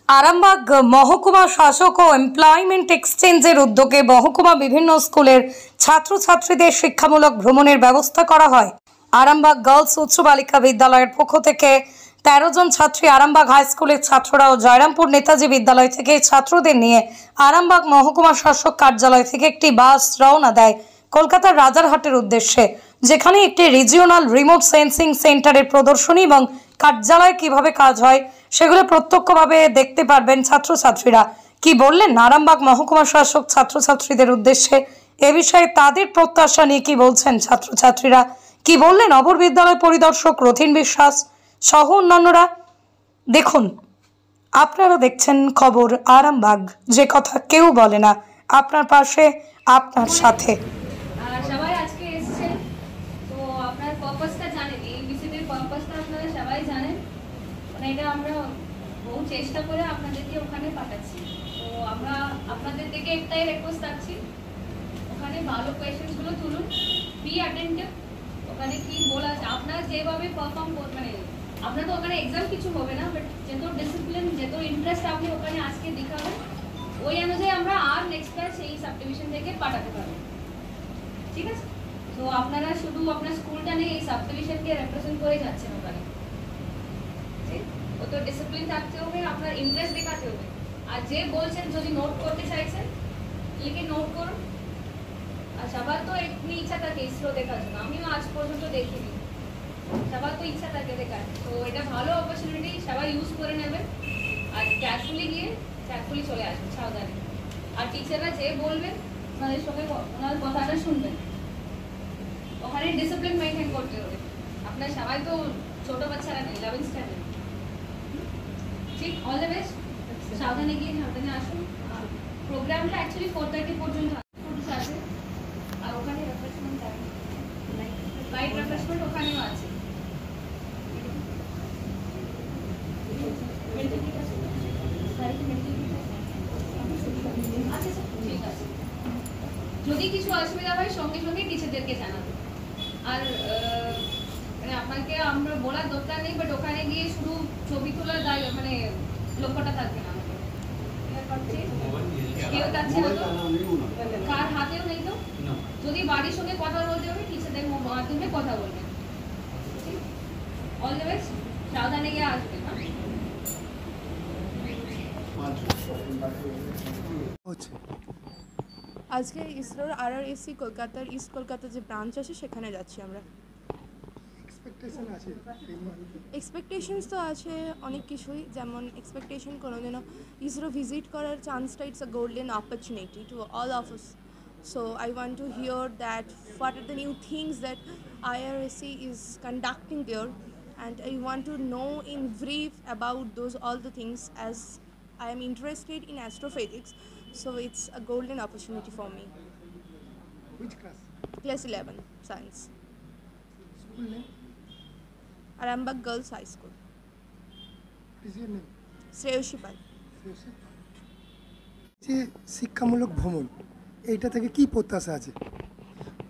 আরামবাগ মহকুমা শাসক ও এমপ্লয়মেন্ট এক্সচেঞ্জের উদ্যোগে মহকুমা বিভিন্ন স্কুলের ছাত্রছাত্রীদের শিক্ষামূলক ভ্রমণের ব্যবস্থা করা হয়। আরামবাগ গার্লস উচ্চ বালিকা বিদ্যালয়ের পক্ষ থেকে 13 জন ছাত্রী আরামবাগ হাই স্কুলের ছাত্ররা ও জয়রামপুর নেতাজি বিদ্যালয় থেকে ছাত্রদের নিয়ে আরামবাগ মহকুমা শাসক কার্যালয় থেকে একটি বাস রওনা দেয় কলকাতার রাজারহাটের উদ্দেশ্যে, যেখানে একটি রিজিওনাল রিমোট সেন্সিং সেন্টারের প্রদর্শনী এবং কার্যালয় কিভাবে কাজ হয় সেগুলো প্রত্যক্ষভাবে দেখতে পারবেন ছাত্রছাত্রীরা। কি বললেন আরামবাগ মহকুমা শাসক ছাত্রছাত্রীদের উদ্দেশ্যে, এ বিষয়ে তাদের প্রত্যাশা নিয়ে কি বলছেন ছাত্রছাত্রীরা, কি বললেন অপর বিদ্যালয় পরিদর্শক রথিন বিশ্বাস সহ অন্যান্যরা, দেখুন। আপনারা দেখছেন খবর আরামবাগ, যে কথা কেউ বলে না, আপনার পাশে, আপনার সাথে। সবাই আজকে এসেছেন, তো আপনার পারপাসটা জানেন, এই ভিজিটের পারপাসটা আপনারা সবাই জানেন। মানে এটা আমরা বহু চেষ্টা করে আপনাদেরকে ওখানে পাঠাচ্ছি। তো আমরা আপনাদের থেকে একটাই রিকোয়েস্ট রাখছি, ওখানে ভালো কোয়েশ্চেন্সগুলো তুলুন, বি অ্যাটেন্টিভ। ওখানে কি বলা আছে আপনারা যেভাবে পারফর্ম মানে আপনার তো ওখানে এক্সাম কিছু হবে না, বাট যত ডিসিপ্লিন যত ইন্টারেস্ট আপনি ওখানে আজকে দেখাবেন ওই অনুযায়ী আমরা আর নেক্সট ব্যাচ এই সাবডিভিশন থেকে পাঠাতে পারবো, ঠিক আছে? তো আপনারা শুধু আপনার স্কুলটা নেই, এই সাবডিভিশনকে রিপ্রেজেন্ট করে যাচ্ছেন ওখানে, ঠিক? ও তো ডিসিপ্লিন থাকতে হবে, আপনার ইন্টারেস্ট দেখাতে হবে। আর যে বলছেন যদি নোট করতে চাইছেন লিখে নোট করুন। আর সবার তো এমনি ইচ্ছা থাকে ইসরো দেখার জন্য, আমিও আজ পর্যন্ত দেখিনি, সবার তো ইচ্ছা থাকে দেখার। তো এটা ভালো অপরচুনিটি, সবাই ইউজ করে নেবেন আর কেয়ারফুলি গিয়ে কেয়ারফুলি চলে আসবেন সাবধানে। আর টিচাররা যে বলবেন ওনাদের সঙ্গে ওনার কথাটা শুনবেন। ওখানে ডিসিপ্লিন মেনটেন করতে হবে। আপনার সবাই তো ছোট বাচ্চারা নেই, 11th স্ট্যান্ডার্ড, ঠিক? অল দ্য বেস্ট, সাবধানে গিয়ে সাবধানে আসুন। প্রোগ্রামটা অ্যাকচুয়ালি 4:30 পর্যন্ত আছে, আর ওখানে রিফ্রেশমেন্ট আছে, লাইট রিফ্রেশমেন্ট ওখানেও আছে। ঠিক আছে, যদি কিছু অসুবিধা হয় সঙ্গে সঙ্গে টিচারদেরকে জানাবো। আর মানে আপনাকে আমরা বলার দরকার নেই, বাট ওখানে গিয়ে শুধু ছবি তোলার মানে লক্ষ্যটা থাকবে না আমাদের। কেউ যাচ্ছে না তো, কার হাতেও নেই তো, যদি বাড়ির সঙ্গে কথা বলতে হবে টিচারদের মাধ্যমে কথা বলবেন। অল দ্য বেস্ট, সাবধানে গিয়ে আসবেন। আজকে ইসরোর RRSC কলকাতার ইস্ট কলকাতা যে ব্রাঞ্চ আছে সেখানে যাচ্ছি আমরা। এক্সপেকটেশনস তো আছে অনেক কিছুই, যেমন এক্সপেকটেশন কোনোদিনও ইসরো ভিজিট করার চান্সটা it's a golden opportunity to all of us. So I want to hear that what are the new things that IRSC is conducting there, and I want to know in brief about those all the things, as I am interested in astrophysics, so it's a golden opportunity for me. Which class? Class 11 science. School name? Arambag Girls High School. What is your name? Shreyoshi Pal. যে শিক্ষামূলক ভ্রমণ, এইটা থেকে কি প্রত্যাশা আছে?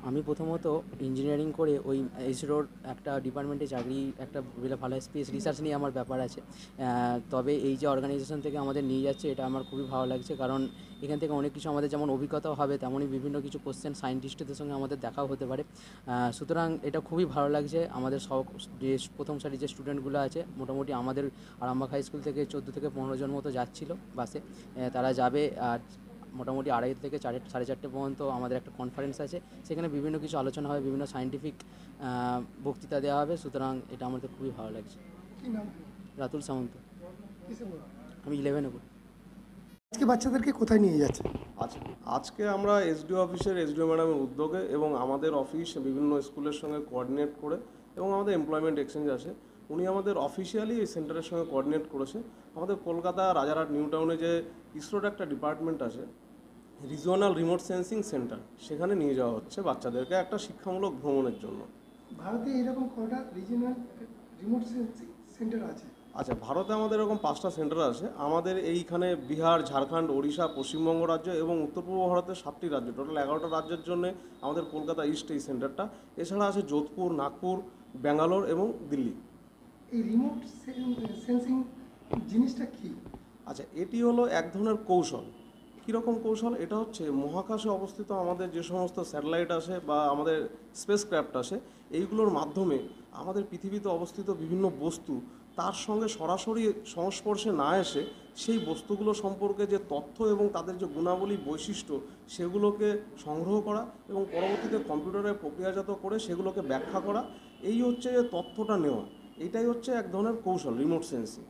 আমি প্রথমত ইঞ্জিনিয়ারিং করে ওই ইসরোর একটা ডিপার্টমেন্টে চাকরি, একটা ভালো স্পেস রিসার্চ নিয়ে আমার ব্যাপার আছে। তবে এই যে অর্গানাইজেশন থেকে আমাদের নিয়ে যাচ্ছে এটা আমার খুবই ভালো লাগছে, কারণ এখান থেকে অনেক কিছু আমাদের যেমন অভিজ্ঞতাও হবে, তেমনই বিভিন্ন কিছু কোশ্চেন সায়েন্টিস্টদের সঙ্গে আমাদের দেখাও হতে পারে। সুতরাং এটা খুবই ভালো লাগছে। আমাদের সব যে প্রথম সারি যে স্টুডেন্টগুলো আছে, মোটামুটি আমাদের আরামবাগ হাই স্কুল থেকে 14 থেকে 15 জন মতো যাচ্ছিল বাসে। তারা যাবে, আর মোটামুটি 2:30 থেকে 4:30 পর্যন্ত আমাদের একটা কনফারেন্স আছে, সেখানে বিভিন্ন কিছু আলোচনা হবে, বিভিন্ন সায়েন্টিফিক বক্তৃতা দেওয়া হবে। সুতরাং এটা আমাদের খুবই ভালো লাগছে। রাতুল সামন্ত, আমি 11-এ পড়ি। আজকে বাচ্চাদেরকে কোথায় নিয়ে যাচ্ছে? আজকে আমরা এসডিও অফিসের এসডিও ম্যাডামের উদ্যোগে এবং আমাদের অফিস বিভিন্ন স্কুলের সঙ্গে কোঅর্ডিনেট করে, এবং আমাদের এমপ্লয়মেন্ট এক্সচেঞ্জ আছে, উনি আমাদের অফিসিয়ালি এই সেন্টারের সঙ্গে কোঅর্ডিনেট করেছে। আমাদের কলকাতা রাজারহাট নিউ টাউনে যে ইসরোর একটা ডিপার্টমেন্ট আছে, রিজিওনাল রিমোট সেন্সিং সেন্টার, সেখানে নিয়ে যাওয়া হচ্ছে বাচ্চাদেরকে একটা শিক্ষামূলক ভ্রমণের জন্য। ভারতে এরকম কটা রিজিওনাল রিমোট সেন্সিং সেন্টার আছে? আচ্ছা, ভারতে আমাদের এরকম 5টা সেন্টার আছে। আমাদের এইখানে বিহার, ঝাড়খণ্ড, ওড়িশা, পশ্চিমবঙ্গ রাজ্য এবং উত্তর পূর্ব ভারতের 7টি রাজ্য, টোটাল 11টা রাজ্যের জন্য আমাদের কলকাতা ইস্ট এই সেন্টারটা। এছাড়া আছে যোধপুর, নাগপুর, ব্যাঙ্গালোর এবং দিল্লি। এই রিমোট সেন্সিং জিনিসটা কি? আচ্ছা, এটি হলো এক ধরনের কৌশল। কীরকম কৌশল? এটা হচ্ছে মহাকাশে অবস্থিত আমাদের যে সমস্ত স্যাটেলাইট আসে বা আমাদের স্পেস ক্রাফট আসে, এইগুলোর মাধ্যমে আমাদের পৃথিবীতে অবস্থিত বিভিন্ন বস্তু তার সঙ্গে সরাসরি সংস্পর্শে না এসে সেই বস্তুগুলো সম্পর্কে যে তথ্য এবং তাদের যে গুণাবলী বৈশিষ্ট্য সেগুলোকে সংগ্রহ করা এবং পরবর্তীতে কম্পিউটারে প্রক্রিয়াজাত করে সেগুলোকে ব্যাখ্যা করা, এই হচ্ছে যে তথ্যটা নেওয়া। এইটাই হচ্ছে এক ধরনের কৌশল, রিমোট সেন্সিং।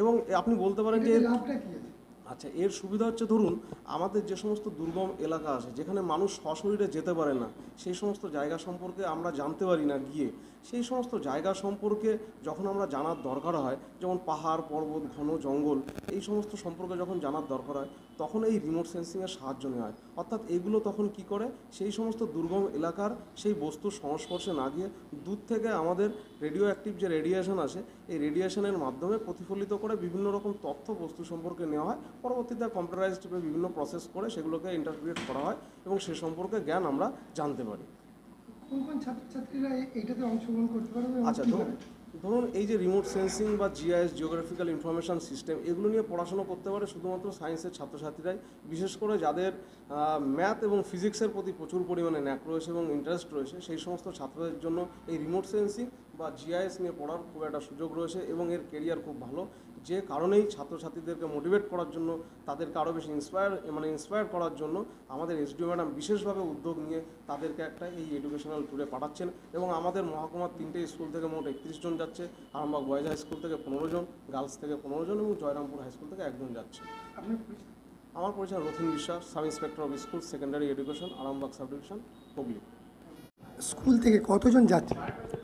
এবং আপনি বলতে পারেন যে লাভটা কি আছে? আচ্ছা, এর সুবিধা হচ্ছে ধরুন আমাদের যে সমস্ত দুর্গম এলাকা আছে যেখানে মানুষ সশরীরে যেতে পারে না, সেই সমস্ত জায়গা সম্পর্কে আমরা জানতে পারি না গিয়ে, সেই সমস্ত জায়গা সম্পর্কে যখন আমরা জানার দরকার হয়, যেমন পাহাড় পর্বত ঘন জঙ্গল, এই সমস্ত সম্পর্কে যখন জানার দরকার হয় তখন এই রিমোট সেন্সিংয়ের সাহায্য নেওয়া হয়। অর্থাৎ এগুলো তখন কি করে, সেই সমস্ত দুর্গম এলাকার সেই বস্তুর সংস্পর্শে না গিয়ে দূর থেকে আমাদের রেডিও অ্যাক্টিভ যে রেডিয়েশন আছে এই রেডিয়েশনের মাধ্যমে প্রতিফলিত করে বিভিন্ন রকম তথ্য বস্তু সম্পর্কে নেওয়া হয়, পরবর্তীতে কম্পিউটারাইজড বিভিন্ন প্রসেস করে সেগুলোকে ইন্টারপ্রিট করা হয় এবং সে সম্পর্কে জ্ঞান আমরা জানতে পারি। কোন কোন ছাত্রছাত্রীরা এইটাতে অংশগ্রহণ করতে পারবে? আচ্ছা, ধরুন এই যে রিমোট সেন্সিং বা জিআইএস, জিওগ্রাফিক্যাল ইনফরমেশন সিস্টেম, এগুলো নিয়ে পড়াশোনা করতে পারে শুধুমাত্র সায়েন্সের ছাত্রছাত্রীরাই, বিশেষ করে যাদের ম্যাথ এবং ফিজিক্সের প্রতি প্রচুর পরিমাণে ন্যাক রয়েছে এবং ইন্টারেস্ট রয়েছে, সেই সমস্ত ছাত্রদের জন্য এই রিমোট সেন্সিং বা জিআইএস নিয়ে পড়ার খুব একটা সুযোগ রয়েছে এবং এর কেরিয়ার খুব ভালো। যে কারণেই ছাত্রছাত্রীদেরকে মোটিভেট করার জন্য, তাদেরকে আরও বেশি ইন্সপায়ার করার জন্য আমাদের এসডিও ম্যাডাম বিশেষভাবে উদ্যোগ নিয়ে তাদেরকে একটা এই এডুকেশনাল ট্যুরে পাঠাচ্ছেন এবং আমাদের মহকুমার 3টে স্কুল থেকে মোট 31 জন যাচ্ছে। আরামবাগ বয়েজ হাই স্কুল থেকে 15 জন, গার্লস থেকে 15 জন এবং জয়রামপুর হাই স্কুল থেকে 1 জন যাচ্ছে। আমার পরিচয় রথিন বিশ্বাস, sub inspector of school secondary education, Arambagh sub division, Hooghly. School থেকে কতজন যাচ্ছে?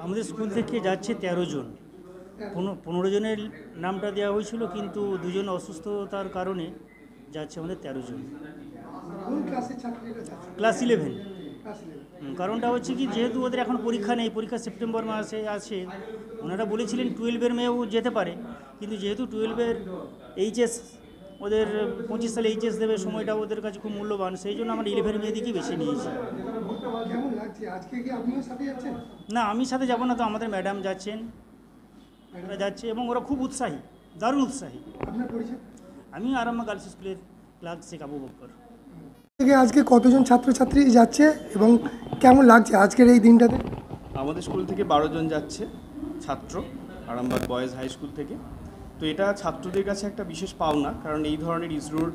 আমাদের স্কুল থেকে যাচ্ছে 13 জন। 15 জনের নামটা দেওয়া হয়েছিল, কিন্তু 2 জন অসুস্থতার কারণে যাচ্ছে আমাদের 13 জন। কোন ক্লাসের ছাত্রীরা যাচ্ছে? ক্লাস 11। ক্লাস 11। কারণটা হচ্ছে কি, যেহেতু ওদের এখন পরীক্ষা নেই, পরীক্ষা সেপ্টেম্বর মাসে আছে, ওনারা বলেছিলেন 12-এর মেয়েও যেতে পারে, কিন্তু যেহেতু 12-এর এইচএস ওদের 25 সালে এইচএস দেবে, সময়টা ওদের কাছে খুব মূল্যবান, সেই জন্য আমরা 11 মেয়েদিকেই বেছে নিয়েছি। কেমন লাগছে? আজকে কি আপনিও সাথে যাচ্ছেন? না, আমি সাথে যাব না, তো আমাদের ম্যাডাম যাচ্ছেন, ওরা যাচ্ছে এবং ওরা খুব উৎসাহী, দারুণ উৎসাহী। আপনার পরিচয়? আমি আরামবাগ গার্লস স্কুলের ক্লার্ক শেখ আবু বকর। থেকে আজকে কতজন ছাত্রছাত্রী যাচ্ছে এবং কেমন লাগছে আজকের এই দিনটাতে? আমাদের স্কুল থেকে 12 জন যাচ্ছে ছাত্র, আরামবাগ বয়েজ হাই স্কুল থেকে। তো এটা ছাত্রদের কাছে একটা বিশেষ পাওনা, কারণ এই ধরনের ইসরোর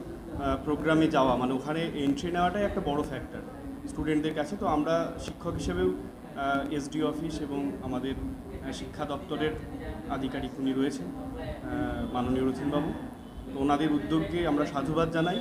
প্রোগ্রামে যাওয়া মানে ওখানে এন্ট্রি নেওয়াটাই একটা বড় ফ্যাক্টর স্টুডেন্টদের কাছে। তো আমরা শিক্ষক হিসেবেও এসডি অফিস এবং আমাদের শিক্ষা দপ্তরের আধিকারিক উনি রয়েছেন মাননীয় রথিনবাবু, তো ওনাদের উদ্যোগকে আমরা সাধুবাদ জানাই।